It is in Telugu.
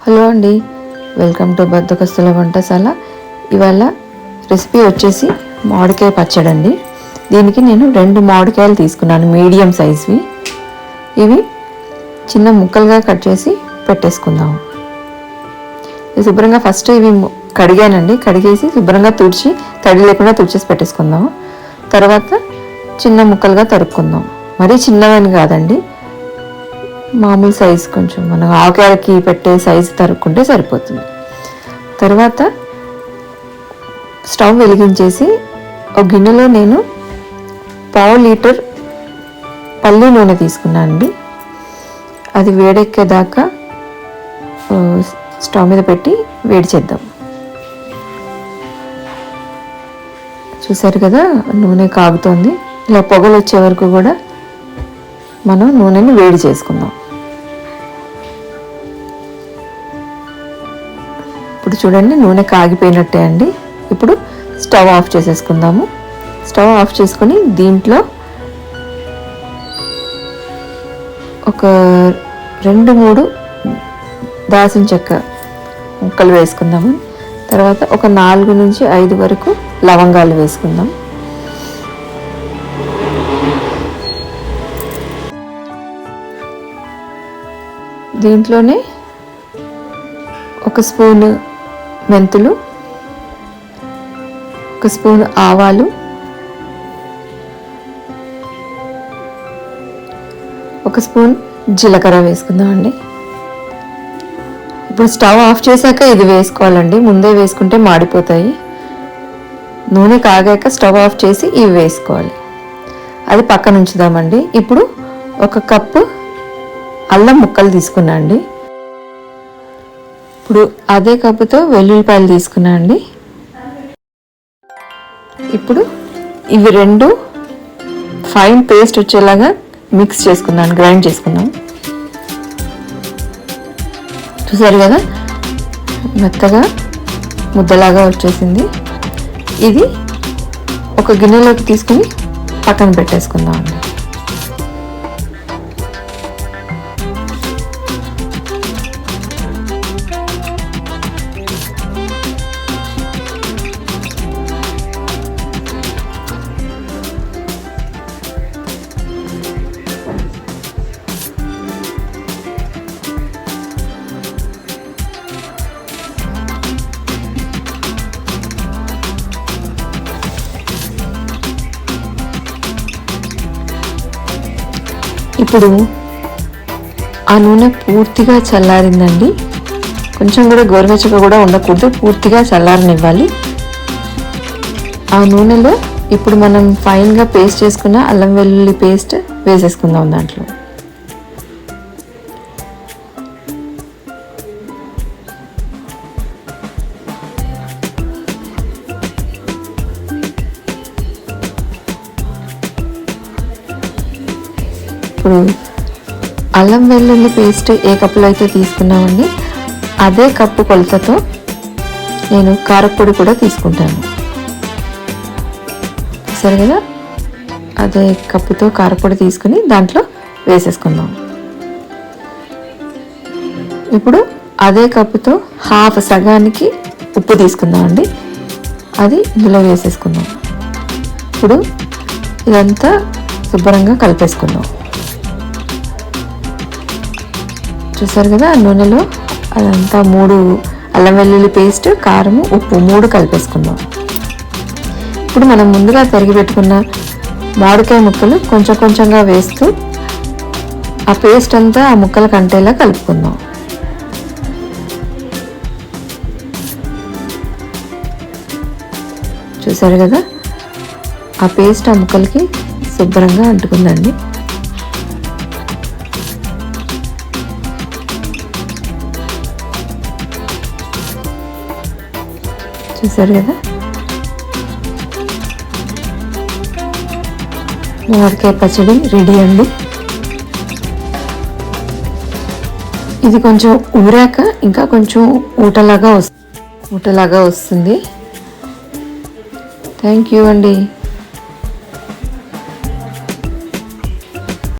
హలో అండి, వెల్కమ్ టు బద్దకస్తుల వంటశాల. ఇవాళ రెసిపీ వచ్చేసి మామిడికాయ పచ్చడి అండి. దీనికి నేను 2 మామిడికాయలు తీసుకున్నాను, మీడియం సైజ్వి. ఇవి చిన్న ముక్కలుగా కట్ చేసి పెట్టేసుకుందాం. శుభ్రంగా ఫస్ట్ ఇవి కడిగానండి, కడిగేసి శుభ్రంగా తుడిచి తడి లేకుండా తుడిచేసి పెట్టేసుకుందాం. తర్వాత చిన్న ముక్కలుగా తరుక్కుందాం. మరీ చిన్నవని కాదండి, మామూలు సైజు, కొంచెం మనం ఆవకాయకి పెట్టే సైజు తరుక్కుంటే సరిపోతుంది. తర్వాత స్టవ్ వెలిగించేసి ఒక గిన్నెలో నేను 1/2 లీటర్ పల్లి నూనె తీసుకున్నాను అండి. అది వేడెక్కేదాకా స్టవ్ మీద పెట్టి వేడి చేద్దాం. చూసారు కదా, నూనె కాగుతోంది. ఇలా పొగలు వచ్చే వరకు కూడా మనం నూనెని వేడి చేసుకుందాం. ఇప్పుడు చూడండి, నూనె కాగిపోయినట్టే అండి. ఇప్పుడు స్టవ్ ఆఫ్ చేసేసుకుందాము. స్టవ్ ఆఫ్ చేసుకొని దీంట్లో ఒక 2-3 దాల్చిన చెక్క ముక్కలు వేసుకుందాము. తర్వాత ఒక 4 నుంచి 5 వరకు లవంగాలు వేసుకుందాం. దీంట్లోనే 1 స్పూన్ మెంతులు, 1 స్పూన్ ఆవాలు, 1 స్పూన్ జీలకర్ర వేసుకుందామండి. ఇప్పుడు స్టవ్ ఆఫ్ చేశాక ఇది వేసుకోవాలండి, ముందే వేసుకుంటే మాడిపోతాయి. నూనె కాగాక స్టవ్ ఆఫ్ చేసి ఇవి వేసుకోవాలి. అది పక్కన ఉంచుదామండి. ఇప్పుడు 1 కప్పు అల్లం ముక్కలు తీసుకున్నా అండి. ఇప్పుడు అదే కప్పుతో వెల్లుల్లిపాయలు తీసుకున్నా అండి. ఇప్పుడు ఇవి 2 ఫైన్ పేస్ట్ వచ్చేలాగా మిక్స్ చేసుకున్నాను, గ్రైండ్ చేసుకున్నాను. చూసారు కదా, మెత్తగా ముద్దలాగా వచ్చేసింది. ఇది ఒక గిన్నెలోకి తీసుకుని పక్కన పెట్టేసుకుందాం అండి. ఇప్పుడు ఆ నూనె పూర్తిగా చల్లారిందండి. కొంచెం కూడా గోరువెచ్చగా కూడా ఉండకూడదు, పూర్తిగా చల్లారనివ్వాలి. ఆ నూనెలో ఇప్పుడు మనం ఫైన్గా పేస్ట్ చేసుకున్న అల్లం వెల్లుల్లి పేస్ట్ వేసేసుకుందాం దాంట్లో. ఇప్పుడు అల్లం వెల్లుల్లి పేస్ట్ ఏ కప్పులో అయితే తీసుకున్నామండి, అదే కప్పు కొలతతో నేను కారపొడి కూడా తీసుకుంటాను. సరే కదా, అదే కప్పుతో కారపొడి తీసుకుని దాంట్లో వేసేసుకుందాం. ఇప్పుడు అదే కప్పుతో సగానికి ఉప్పు తీసుకుందామండి, అది ఇందులో వేసేసుకుందాం. ఇప్పుడు ఇదంతా శుభ్రంగా కలిపేసుకుందాం. చూసారు కదా, నూనెలో అదంతా 3 అల్లం వెల్లుల్లి పేస్ట్, కారం, ఉప్పు 3 కలిపేసుకుందాం. ఇప్పుడు మనం ముందుగా తరిగి పెట్టుకున్న మామిడికాయ ముక్కలు కొంచెం కొంచెంగా వేస్తూ ఆ పేస్ట్ అంతా ఆ ముక్కలకు అంటేలా కలుపుకుందాం. చూసారు కదా, ఆ పేస్ట్ ఆ ముక్కలకి శుభ్రంగా అంటుకుందండి. చూసారు కదా, మామిడికాయ పచ్చడి రెడీ అండి. ఇది కొంచెం ఊరాక ఇంకా కొంచెం ఊటలాగా వస్తుంది. థ్యాంక్ యూ అండి.